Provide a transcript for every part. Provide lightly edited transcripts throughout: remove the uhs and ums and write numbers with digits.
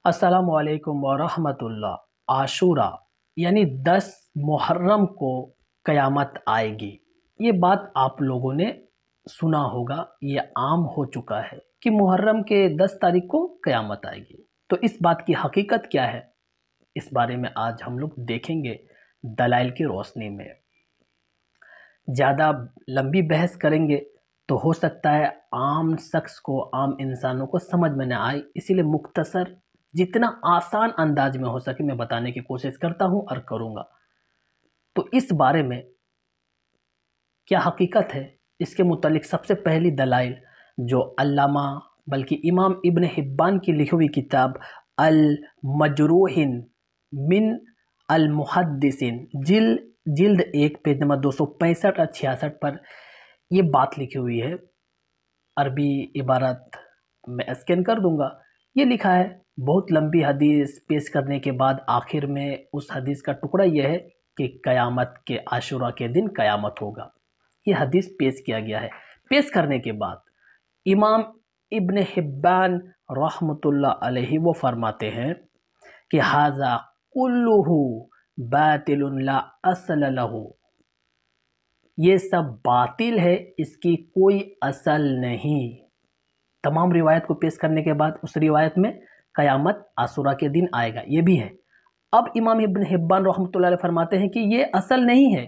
السلام علیکم ورحمۃ اللہ۔ عاشورہ یعنی 10 محرم کو قیامت آئے گی۔ یہ بات آپ لوگوں نے سنا ہوگا، یہ عام ہو چکا ہے کہ محرم کے 10 تاریخ کو قیامت آئے گی۔ تو اس بات کی حقیقت کیا ہے، اس بارے میں آج ہم لوگ دیکھیں گے دلائل کی روشنی میں۔ زیادہ لمبی بحث کریں گے تو ہو سکتا ہے عام شخص کو، عام انسانوں کو سمجھ میں نہ آئے، اسی لیے مختصر جتنا آسان انداز میں ہو سکے میں بتانے کی کوشش کرتا ہوں اور کروں گا۔ تو اس بارے میں کیا حقیقت ہے، اس کے متعلق سب سے پہلی دلائل جو علامہ بلکہ امام ابن حبان کی لکھی ہوئی کتاب المجروحین من المحدثین جلد 1 پیج نمبر 265 اور 66 پر یہ بات لکھی ہوئی ہے۔ عربی عبارت میں اسکین کر دوں گا۔ یہ لکھا ہے، بہت لمبی حدیث پیش کرنے کے بعد آخر میں اس حدیث کا ٹکڑا یہ ہے کہ قیامت کے عاشورہ کے دن قیامت ہوگا۔ یہ حدیث پیش کیا گیا ہے۔ پیش کرنے کے بعد امام ابن حبان رحمۃ اللہ علیہ وہ فرماتے ہیں کہ ھذا کلہ باطل لا اصل لہ، یہ سب باطل ہے، اس کی کوئی اصل نہیں۔ تمام روایت کو پیش کرنے کے بعد اس روایت میں قیامت عاشورہ کے دن آئے گا، یہ بھی ہے۔ اب امام ابن حبان رحمۃ اللہ علیہ فرماتے ہیں کہ یہ اصل نہیں ہے،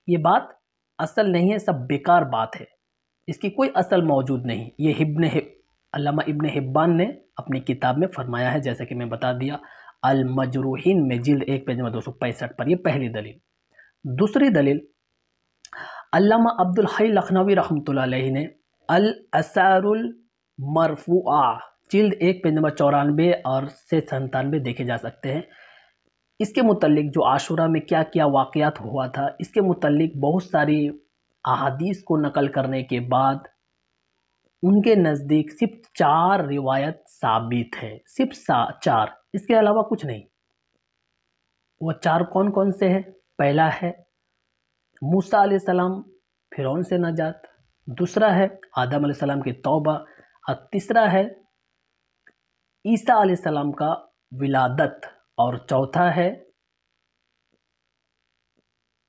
یہ بات اصل نہیں ہے، سب بیکار بات ہے، اس کی کوئی اصل موجود نہیں۔ یہ علامہ ابن حبان نے اپنی کتاب میں فرمایا ہے، جیسا کہ میں بتا دیا، المجروحین میں جلد 1 پیج نمبر 265 پر۔ یہ پہلی دلیل۔ دوسری دلیل، علامہ عبد الحی لکھنوی رحمۃ اللہ علیہ نے الآثار المرفوعہ جلد 1 پیج نمبر 94 اور 97 دیکھے جا سکتے ہیں۔ اس کے متعلق جو عاشورہ میں کیا کیا واقعات ہوا تھا، اس کے متعلق بہت ساری احادیث کو نقل کرنے کے بعد ان کے نزدیک صرف 4 روایت ثابت ہے، صرف 4، اس کے علاوہ کچھ نہیں۔ وہ 4 کون کون سے ہیں؟ پہلا ہے موسیٰ علیہ السلام فرعون سے نجات، دوسرا ہے آدم علیہ السلام کی توبہ، اور تیسرا ہے عیسیٰ علیہ السلام کا ولادت، اور چوتھا ہے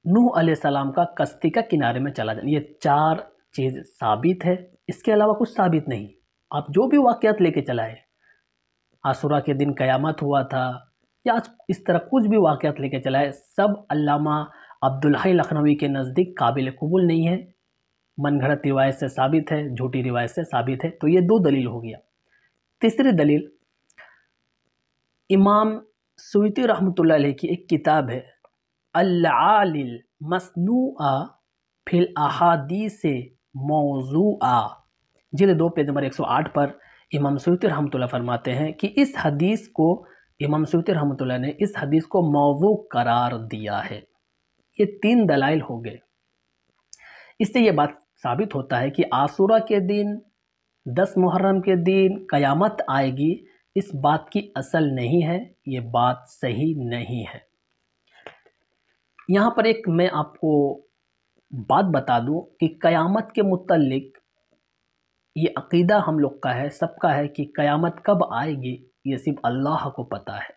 نوح علیہ السلام کا کشتی کا کنارے میں چلا جانا۔ یہ 4 چیز ثابت ہے، اس کے علاوہ کچھ ثابت نہیں۔ آپ جو بھی واقعات لے کے چلائے، عاشورہ کے دن قیامت ہوا تھا یا اس طرح کچھ بھی واقعات لے کے چلائے، سب علامہ عبد الحی لکھنوی کے نزدیک قابل قبول نہیں ہے، من گھڑت روایت سے ثابت ہے، جھوٹی روایت سے ثابت ہے۔ تو یہ 2 دلیل ہو گیا۔ تیسری دلیل، امام سیوطی رحمۃ اللہ علیہ کی ایک کتاب ہے العلل المصنوعہ فی الاحادیث موضوعہ، جلد 2 پیج نمبر 108 پر امام سیوطی رحمۃ اللہ فرماتے ہیں کہ اس حدیث کو، امام سیوطی رحمۃ اللہ نے اس حدیث کو موضوع قرار دیا ہے۔ یہ 3 دلائل ہو گئے۔ اس سے یہ بات ثابت ہوتا ہے کہ عاشورہ کے دن 10 محرم کے دن قیامت آئے گی، اس بات کی اصل نہیں ہے، یہ بات صحیح نہیں ہے۔ یہاں پر ایک میں آپ کو بات بتا دوں کہ قیامت کے متعلق یہ عقیدہ ہم لوگ کا ہے، سب کا ہے کہ قیامت کب آئے گی یہ صرف اللہ کو پتہ ہے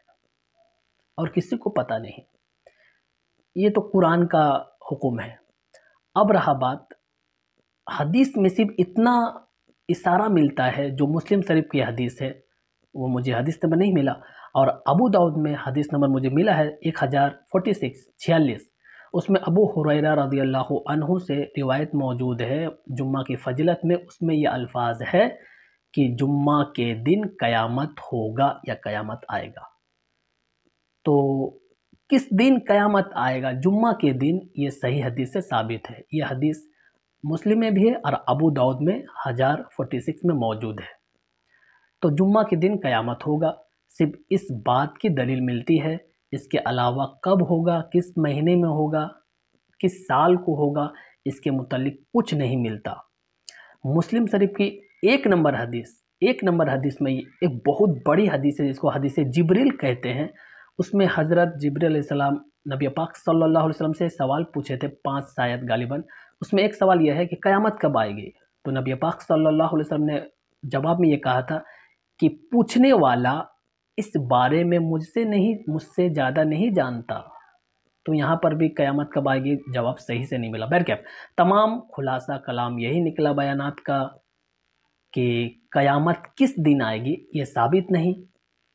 اور کسی کو پتہ نہیں۔ یہ تو قرآن کا حکم ہے۔ اب رہا بات، حدیث میں صرف اتنا اشارہ ملتا ہے، جو مسلم شریف کی حدیث ہے، وہ مجھے حدیث نمبر نہیں ملا، اور ابو داؤد میں حدیث نمبر مجھے ملا ہے 1046، اس میں ابو ہریرہ رضی اللہ عنہ سے روایت موجود ہے جمعہ کی فضیلت میں۔ اس میں یہ الفاظ ہے کہ جمعہ کے دن قیامت ہوگا یا قیامت آئے گا۔ تو کس دن قیامت آئے گا؟ جمعہ کے دن، یہ صحیح حدیث سے ثابت ہے۔ یہ حدیث مسلم میں بھی ہے اور ابو داؤد میں 1046 میں موجود ہے۔ تو جمعہ کے دن قیامت ہوگا، صرف اس بات کی دلیل ملتی ہے، اس کے علاوہ کب ہوگا، کس مہینے میں ہوگا، کس سال کو ہوگا، اس کے متعلق کچھ نہیں ملتا۔ مسلم شریف کی ایک نمبر حدیث میں ایک بہت بڑی حدیث ہے، جس کو حدیث جبریل کہتے ہیں۔ اس میں حضرت جبریل علیہ السلام نبی پاک صلی اللہ علیہ وسلم سے سوال پوچھے تھے، 5 شاید غالباً۔ اس میں ایک سوال یہ ہے کہ قیامت کب آئے گی؟ تو نبی پاک صلی اللہ علیہ وسلم نے جواب میں یہ کہا تھا کہ پوچھنے والا اس بارے میں مجھ سے زیادہ نہیں جانتا. تو یہاں پر بھی قیامت کب آئے گی جواب صحیح سے نہیں ملا. بہرکیف تمام خلاصہ کلام یہی نکلا بیانات کا کہ قیامت کس دن آئے گی یہ ثابت نہیں،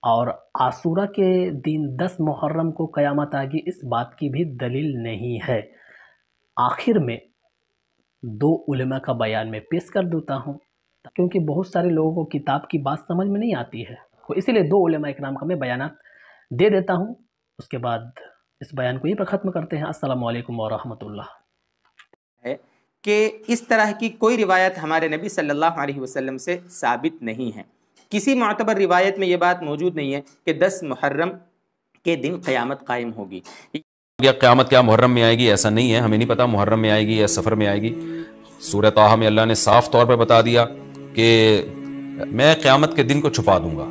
اور عاشورہ کے دن 10 محرم کو قیامت آئے گی اس بات کی بھی دلیل نہیں ہے. آخر میں 2 علماء کا بیان میں پیش کر دیتا ہوں، کیونکہ بہت سارے لوگوں کو کتاب کی بات سمجھ میں نہیں آتی ہے، تو اسی لیے 2 علماء اکرام کا میں بیانات دے دیتا ہوں. اس کے بعد اس بیان کو یہیں پر ختم کرتے ہیں. السلام علیکم ورحمۃ اللہ. ہے کہ اس طرح کی کوئی روایت ہمارے نبی صلی اللہ علیہ وسلم سے ثابت نہیں ہے. کسی معتبر روایت میں یہ بات موجود نہیں ہے کہ 10 محرم کے دن قیامت قائم ہوگی. قیامت کیا محرم میں آئے گی ایسا نہیں ہے، ہمیں نہیں پتا محرم میں آئے گی یا سفر میں آئے گی. سورہ طٰہٰ میں اللہ نے صاف طور پر بتا دیا کہ میں قیامت کے دن کو چھپا دوں گا.